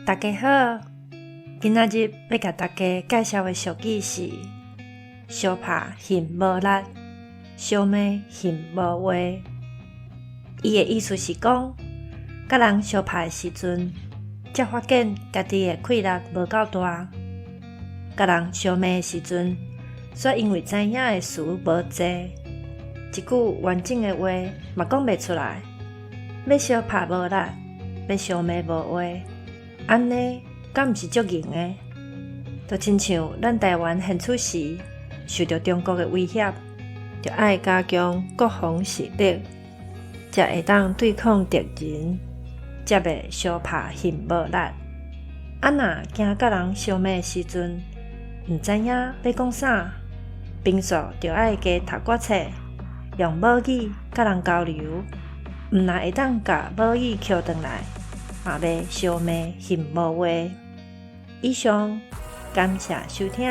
大家好，今仔日要甲大家介绍的俗语是相拍嫌无力，相骂嫌无话。伊的意思是讲，甲人相拍的时阵，才发现家己的气力无够大；甲人相骂的时阵，却因为知影的事无济，一句完整的话嘛讲袂出来。要相拍无力，要相骂无话，安尼敢毋是足硬的？就亲像咱台湾现此时受到中国的威胁，就爱加强国防实力，才会当对抗敌人，才袂相拍嫌无力。若惊甲人相骂的时阵，毋知影要讲啥，平素就爱加读国册，用母语甲人交流，毋但会当甲母语捡转来，嘛袂相骂嫌无话。以上，感谢收听。